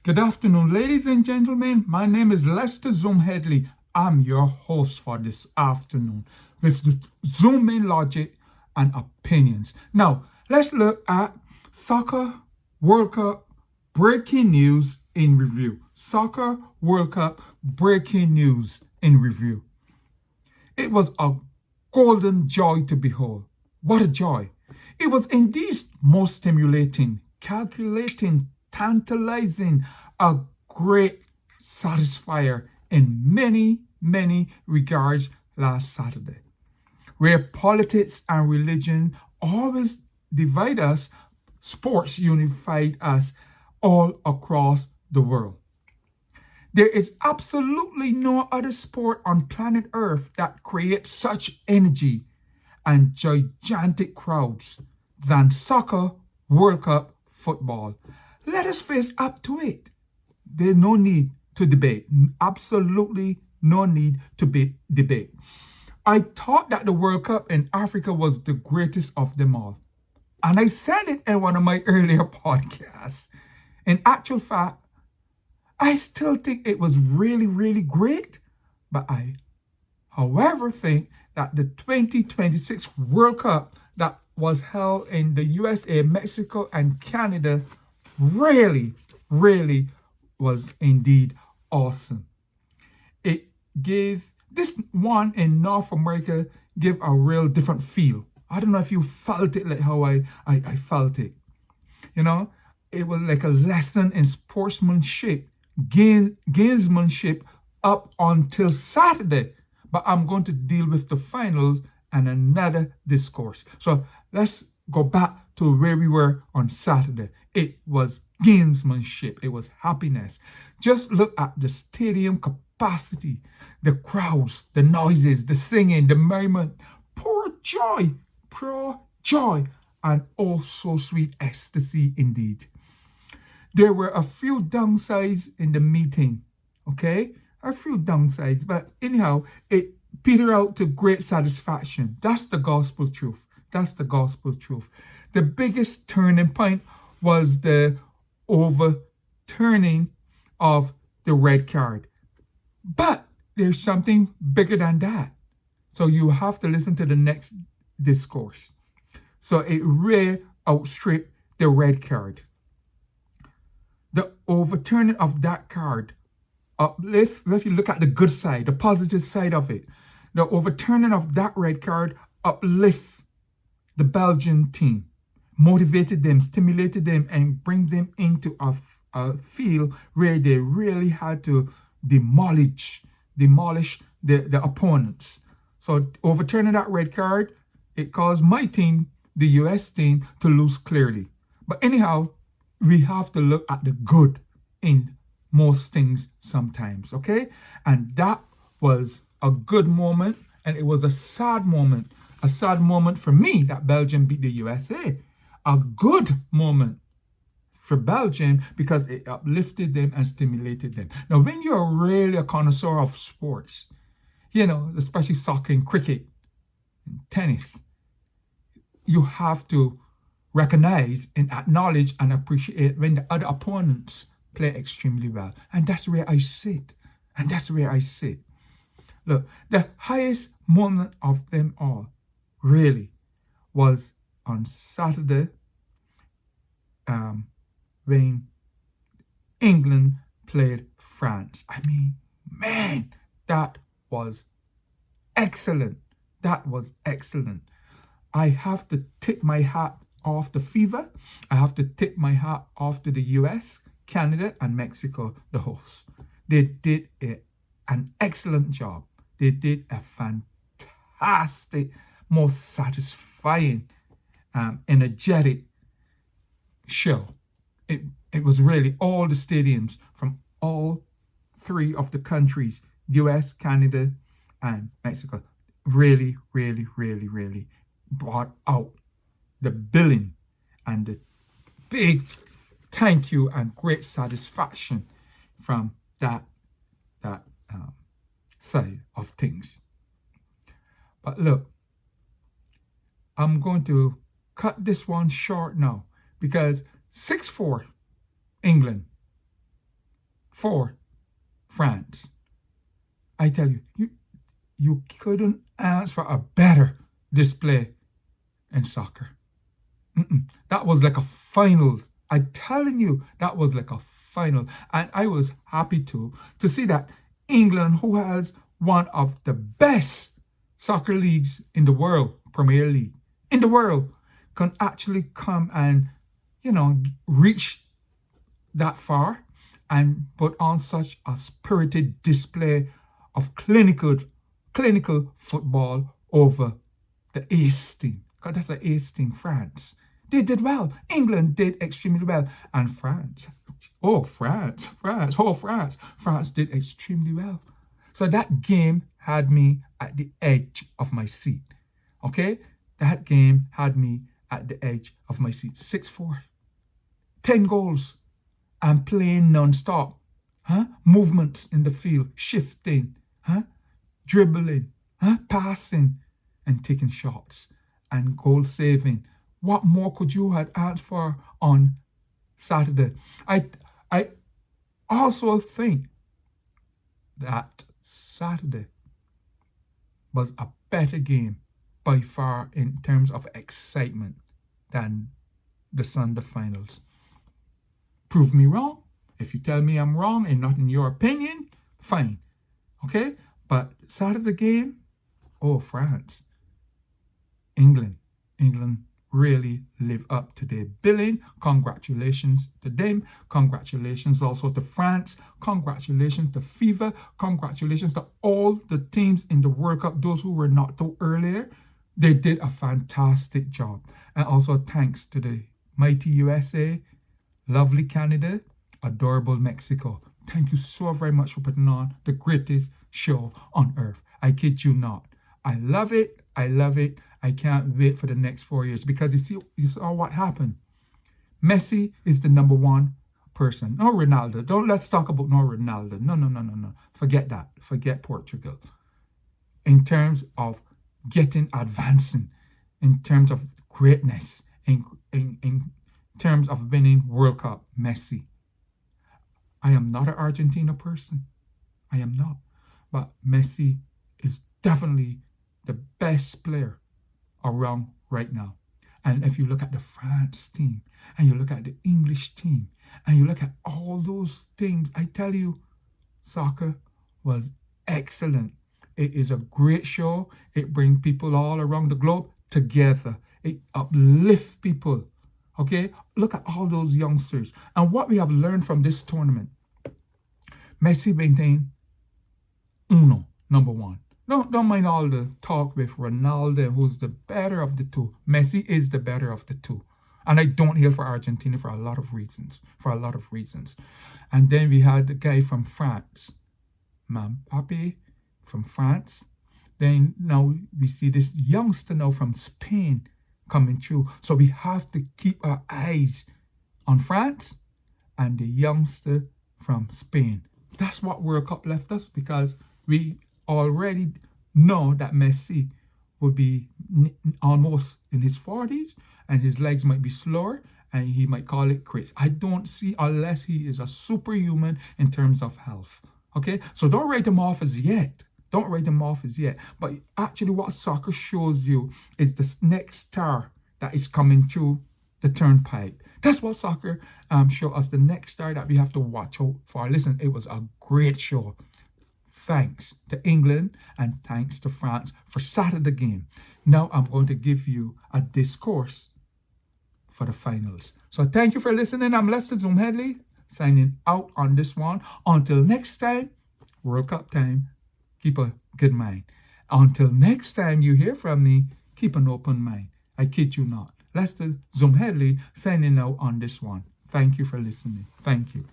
Good afternoon, ladies and gentlemen. My name is Lester Zoom Headley. I'm your host for this afternoon with the Zoom in logic and opinions. Now, let's look at Soccer World Cup breaking news in review. Soccer World Cup breaking news in review. It was a golden joy to behold. What a joy! It was indeed most stimulating, calculating, tantalizing, a great satisfier in many, many regards last Saturday. Where politics and religion always divide us, sports unified us all across the world. There is absolutely no other sport on planet Earth that creates such energy and gigantic crowds than soccer World Cup football. Let us face up to it. There's no need to debate. Absolutely no need to debate. I thought that the World Cup in Africa was the greatest of them all. And I said it in one of my earlier podcasts. In actual fact, I still think it was really, really great. But I, however, think that the 2026 World Cup that was held in the USA, Mexico, and Canada really, really was indeed awesome. It gave this one in North America give a real different feel. I don't know if you felt it like how I felt it. You know, it was like a lesson in sportsmanship, gamesmanship up until Saturday. But I'm going to deal with the finals and another discourse. So let's go back to where we were on Saturday. It was gamesmanship. It was happiness. Just look at the stadium capacity, the crowds, the noises, the singing, the merriment. Pure joy, and also sweet ecstasy indeed. There were a few downsides in the meeting, okay? A few downsides, but anyhow, it petered out to great satisfaction. That's the gospel truth. That's the gospel truth. The biggest turning point was the overturning of the red card. But there's something bigger than that. So you have to listen to the next discourse. So it really outstripped the red card. The overturning of that card uplift, if you look at the good side, the positive side of it, the overturning of that red card uplift the Belgian team, motivated them, stimulated them, and bring them into a field where they really had to demolish the opponents. So overturning that red card, it caused my team, the US team, to lose clearly. But anyhow, we have to look at the good in most things sometimes, okay? And that was a good moment, and it was a sad moment for me that Belgium beat the USA. A good moment for Belgium because it uplifted them and stimulated them. Now, when you're really a connoisseur of sports, you know, especially soccer and cricket and tennis, you have to recognize and acknowledge and appreciate when the other opponents play extremely well. And that's where I sit. Look, the highest moment of them all really was on Saturday when England played France. I mean, man, that was excellent. I have to tip my hat off to FIFA. I have to tip my hat off to the US, Canada, and Mexico, the hosts. They did an excellent job. They did a fantastic, most satisfying, energetic show. It was really all the stadiums from all three of the countries, US, Canada, and Mexico, really, really, really, really brought out the billing and the big thank you and great satisfaction from that side of things. But look, I'm going to cut this one short now because 6-4 England 6-4 France. I tell you, you couldn't ask for a better display in soccer. That was like a finals. I'm telling you, that was like a final. And I was happy to see that England, who has one of the best soccer leagues in the world, Premier League, in the world, can actually come and, reach that far and put on such a spirited display of clinical football over the ace team. Because that's the ace team, France. They did well. England did extremely well. And France, France did extremely well. So that game had me at the edge of my seat. Okay? That game had me at the edge of my seat. 6-4. 10 goals. And playing non-stop. Movements in the field. Shifting. Dribbling. Passing. And taking shots. And goal saving. What more could you have asked for on Saturday? I also think that Saturday was a better game by far in terms of excitement than the Sunday finals. Prove me wrong. If you tell me I'm wrong and not in your opinion, fine. Okay? But Saturday game, France. England really live up to their billing. Congratulations to them. Congratulations also to France. Congratulations to FIFA. Congratulations to all the teams in the World Cup, those who were not there earlier. They did a fantastic job. And also thanks to the mighty USA, lovely Canada, adorable Mexico. Thank you so very much for putting on the greatest show on earth. I kid you not. I love it. I love it. I can't wait for the next 4 years because you saw what happened. Messi is the number one person. No Ronaldo. Let's talk about no Ronaldo. No. Forget that. Forget Portugal. In terms of advancing, in terms of greatness, in terms of winning World Cup, Messi. I am not an Argentina person. I am not. But Messi is definitely the best player around right now. And if you look at the France team, and you look at the English team, and you look at all those things, I tell you, soccer was excellent. It is a great show. It brings people all around the globe together. It uplifts people. Okay? Look at all those youngsters. And what we have learned from this tournament, Messi maintained number one. Don't mind all the talk with Ronaldo, who's the better of the two. Messi is the better of the two. And I don't hail for Argentina for a lot of reasons. And then we had the guy from France, Mbappe from France. Then now we see this youngster now from Spain coming through. So we have to keep our eyes on France and the youngster from Spain. That's what World Cup left us because we already know that Messi will be almost in his 40s and his legs might be slower and he might call it quits. I don't see unless he is a superhuman in terms of health. Okay, so don't write him off as yet. But actually what soccer shows you is the next star that is coming through the turnpike. That's what soccer show us, the next star that we have to watch out for. Listen, it was a great show. Thanks to England and thanks to France for Saturday game. Now I'm going to give you a discourse for the finals. So thank you for listening. I'm Lester Zoom Headley signing out on this one. Until next time, World Cup time, keep a good mind. Until next time you hear from me, keep an open mind. I kid you not. Lester Zoom Headley signing out on this one. Thank you for listening. Thank you.